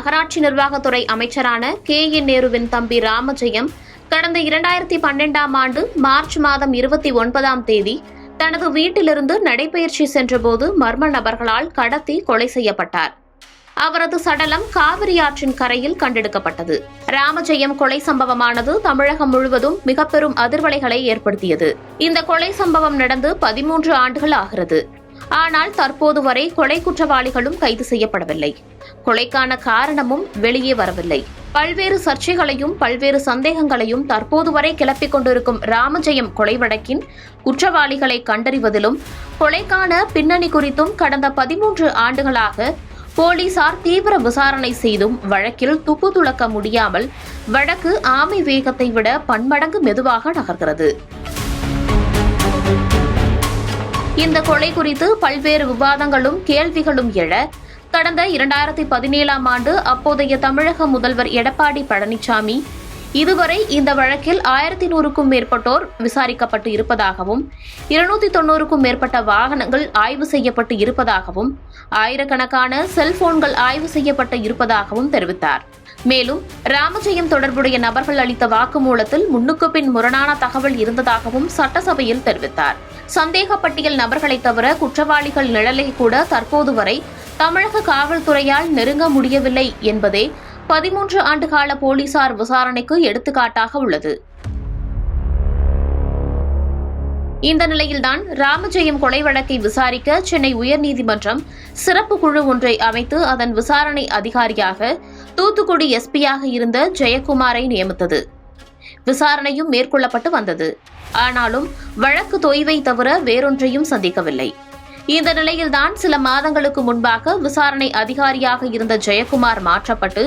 நகராட்சி நிர்வாகத்துறை அமைச்சரான KN நேருவின் தம்பி ராமஜெயம் கடந்த 2012ஆம் ஆண்டு மார்ச் மாதம் 29ஆம் தேதி தனது வீட்டிலிருந்து நடைபயிற்சி சென்றபோது மர்ம நபர்களால் கடத்தி கொலை செய்யப்பட்டார். அவரது சடலம் காவிரி ஆற்றின் கரையில் கண்டெடுக்கப்பட்டது. ராமஜெயம் கொலை சம்பவமானது தமிழகம் முழுவதும் மிக பெரும் அதிர்வலைகளை ஏற்படுத்தியது. இந்த கொலை சம்பவம் நடந்து 13 ஆண்டுகள் ஆகிறது. ஆனால் தற்போது வரை கொலை குற்றவாளிகளும் கைது செய்யப்படவில்லை. கொலைக்கான காரணமும் வெளியே வரவில்லை. பல்வேறு சர்ச்சைகளையும் பல்வேறு சந்தேகங்களையும் தற்போது வரை கிளப்பிக் கொண்டிருக்கும் ராமஜெயம் கொலை வழக்கின் குற்றவாளிகளை கண்டறிவதிலும் கொலைக்கான பின்னணி குறித்தும் கடந்த 13 ஆண்டுகளாக போலீசார் தீவிர விசாரணை செய்தும் வழக்கில் துப்பு துளக்க முடியாமல் வழக்கு ஆமை வேகத்தை விட பன்மடங்கு மெதுவாக நகர்கிறது. இந்த கொலை குறித்து பல்வேறு விவாதங்களும் கேள்விகளும் எழ கடந்த 2017ஆம் ஆண்டு அப்போதைய தமிழக முதல்வர் எடப்பாடி பழனிசாமி இதுவரை இந்த வழக்கில் 1100க்கும் மேற்பட்டோர் விசாரிக்கப்பட்டு இருப்பதாகவும் 290க்கும் மேற்பட்ட வாகனங்கள் ஆய்வு செய்யப்பட்டு இருப்பதாகவும் ஆயிரக்கணக்கான செல்போன்கள் ஆய்வு செய்யப்பட்டு இருப்பதாகவும் தெரிவித்தார். மேலும் ராமஜெயம் தொடர்புடைய நபர்கள் அளித்த வாக்குமூலத்தில் முன்னுக்கு பின் முரணான தகவல் இருந்ததாகவும் சட்டசபையில் தெரிவித்தார். சந்தேக பட்டியல் நபர்களை தவிர குற்றவாளிகள் நிழலை கூட தற்போது வரை தமிழக காவல்துறையால் நெருங்க முடியவில்லை என்பதே 13 ஆண்டுகால போலீசார் விசாரணைக்கு எடுத்துக்காட்டாக உள்ளது. இந்த நிலையில்தான் ராமஜெயம் கொலை வழக்கை விசாரிக்க சென்னை உயர்நீதிமன்றம் சிறப்பு குழு ஒன்றை அமைத்து அதன் விசாரணை அதிகாரியாக தூத்துக்குடி எஸ்பியாக இருந்த ஜெயக்குமாரை நியமித்தது. விசாரணையும் மேற்கொள்ளப்பட்டு வந்தது. ஆனாலும் வழக்கு தொய்வை தவிர வேறொன்றையும் சந்திக்கவில்லை. இந்த நிலையில்தான் சில மாதங்களுக்கு முன்பாக விசாரணை அதிகாரியாக இருந்த ஜெயக்குமார் மாற்றப்பட்டு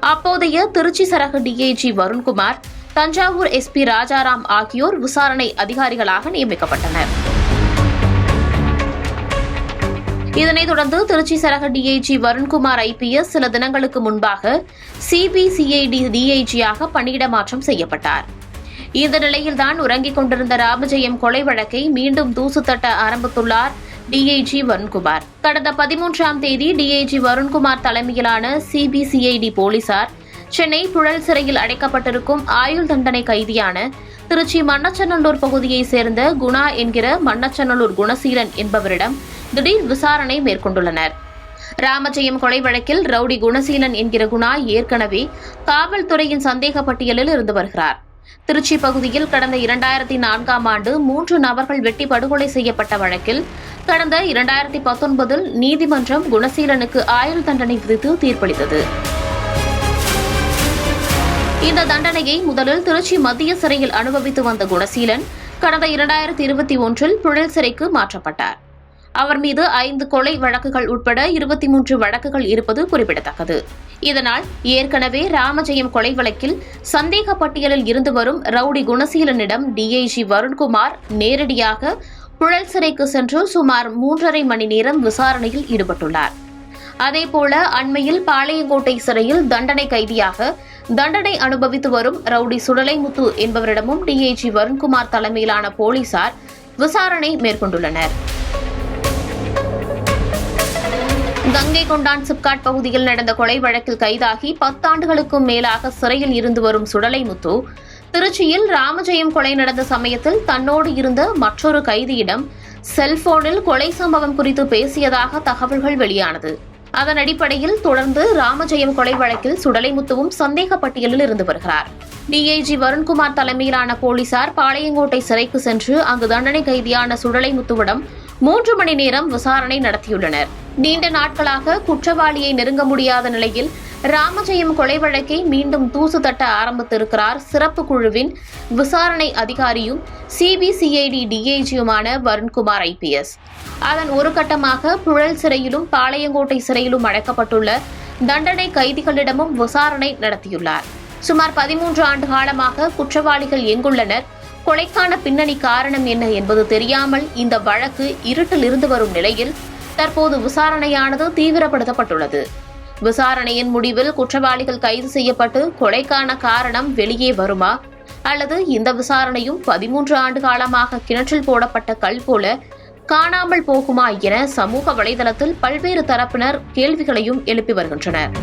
அப்போதைய திருச்சி சரக டிஐஜி வருண்குமார், தஞ்சாவூர் எஸ்பி ராஜாராம் ஆகியோர் விசாரணை அதிகாரிகளாக நியமிக்கப்பட்டனர். இதனைத் தொடர்ந்து திருச்சி சரக டிஐஜி வருண்குமார் IPS சில தினங்களுக்கு முன்பாக CBCID டிஐஜியாக பணியிட மாற்றம் செய்யப்பட்டார். இந்த நிலையில்தான் உறங்கிக் கொண்டிருந்த ராமஜெயம் கொலை வழக்கை மீண்டும் தூசு தட்ட ஆரம்பித்துள்ளார் டிஐஜி வருண்குமார். கடந்த 13ஆம் தேதி டிஐஜி வருண்குமார் தலைமையிலான CBCID போலீசார் சென்னை புழல் சிறையில் அடைக்கப்பட்டிருக்கும் ஆயுள் தண்டனை கைதியான திருச்சி மண்ணச்சநல்லூர் பகுதியைச் சேர்ந்த குணா என்கிற மண்ணச்சநல்லூர் குணசீலன் என்பவரிடம் திடீர் விசாரணை மேற்கொண்டுள்ளனர். ராமஜெயம் கொலை வழக்கில் ரவுடி குணசீலன் என்கிற குணா ஏற்கனவே காவல்துறையின் சந்தேக பட்டியலில் இருந்து வருகிறார். திருச்சி பகுதியில் கடந்த 2004ஆம் ஆண்டு 3 நபர்கள் வெட்டி படுகொலை செய்யப்பட்ட வழக்கில் கடந்த 2019இல் நீதிமன்றம் குணசீலனுக்கு ஆயுள் தண்டனை விதித்து தீர்ப்பளித்தது. இந்த தண்டனையை முதலில் திருச்சி மத்திய சிறையில் அனுபவித்து வந்த குணசீலன் கடந்த 2021இல் புழல் சிறைக்கு மாற்றப்பட்டார். அவர் மீது 5 கொலை வழக்குகள் உட்பட 23 வழக்குகள் இருப்பது குறிப்பிடத்தக்கது. இதனால் ஏற்கனவே ராமஜெயம் கொலை வழக்கில் சந்தேக பட்டியலில் இருந்து வரும் ரவுடி குணசீலனிடம் டிஐஜி வருண்குமார் நேரடியாக புழல் சிறைக்கு சென்று சுமார் 3.5 மணி நேரம் விசாரணையில் ஈடுபட்டுள்ளார். அதேபோல அண்மையில் பாளையங்கோட்டை சிறையில் தண்டனை கைதியாக தண்டனை அனுபவித்து வரும் ரவுடி சுடலைமுத்து என்பவரிடமும் டிஐஜி வருண்குமார் தலைமையிலான போலீசார் விசாரணை மேற்கொண்டுள்ளனர். கங்கை கொண்டான் சிப்காட் பகுதியில் நடந்த கொலை வழக்கில் கைதாகி 10 ஆண்டுகளுக்கும் மேலாக சிறையில் இருந்து வரும் சுடலைமுத்து திருச்சியில் ராமஜெயம் கொலை நடந்த சமயத்தில் தன்னோடு இருந்த மற்றொரு கைதியிடம் செல்போனில் கொலை சம்பவம் குறித்து பேசியதாக தகவல்கள் வெளியானது. அதன் அடிப்படையில் தொடர்ந்து ராமஜெயம் கொலை வழக்கில் சுடலைமுத்துவும் சந்தேக பட்டியலில் இருந்து வருகிறார். டிஐஜி வருண்குமார் தலைமையிலான போலீசார் பாளையங்கோட்டை சிறைக்கு சென்று அங்கு தண்டனை கைதியான சுடலைமுத்துவிடம் 3 மணி நேரம் விசாரணை நடத்தியுள்ளனர். நீண்ட நாட்களாக குற்றவாளியை நெருங்க முடியாத நிலையில் ராமஜெயம் கொலை வழக்கை மீண்டும் தூசு தட்ட ஆரம்பித்திருக்கிறார் சிறப்பு குழுவின் விசாரணை அதிகாரியும் CBCID டிஐஜியுமான வருண்குமார் IPS. அதன் ஒரு கட்டமாக புழல் சிறையிலும் பாளையங்கோட்டை சிறையிலும் அடைக்கப்பட்டுள்ள தண்டனை கைதிகளிடமும் விசாரணை நடத்தியுள்ளார். சுமார் 13 ஆண்டு காலமாக குற்றவாளிகள் எங்குள்ளனர், கொலைக்கான பின்னணி காரணம் என்ன என்பது தெரியாமல் இந்த வழக்கு இருட்டில் இருந்து வரும் நிலையில் தற்போது விசாரணையானது தீவிரப்படுத்தப்பட்டுள்ளது. விசாரணையின் முடிவில் குற்றவாளிகள் கைது செய்யப்பட்டு கொலைக்கான காரணம் வெளியே வருமா அல்லது இந்த விசாரணையும் 13 ஆண்டு காலமாக கிணற்றில் போடப்பட்ட கல் போல காணாமல் போகுமா என சமூக வலைதளத்தில் பல்வேறு தரப்பினர் கேள்விகளையும் எழுப்பி வருகின்றனர்.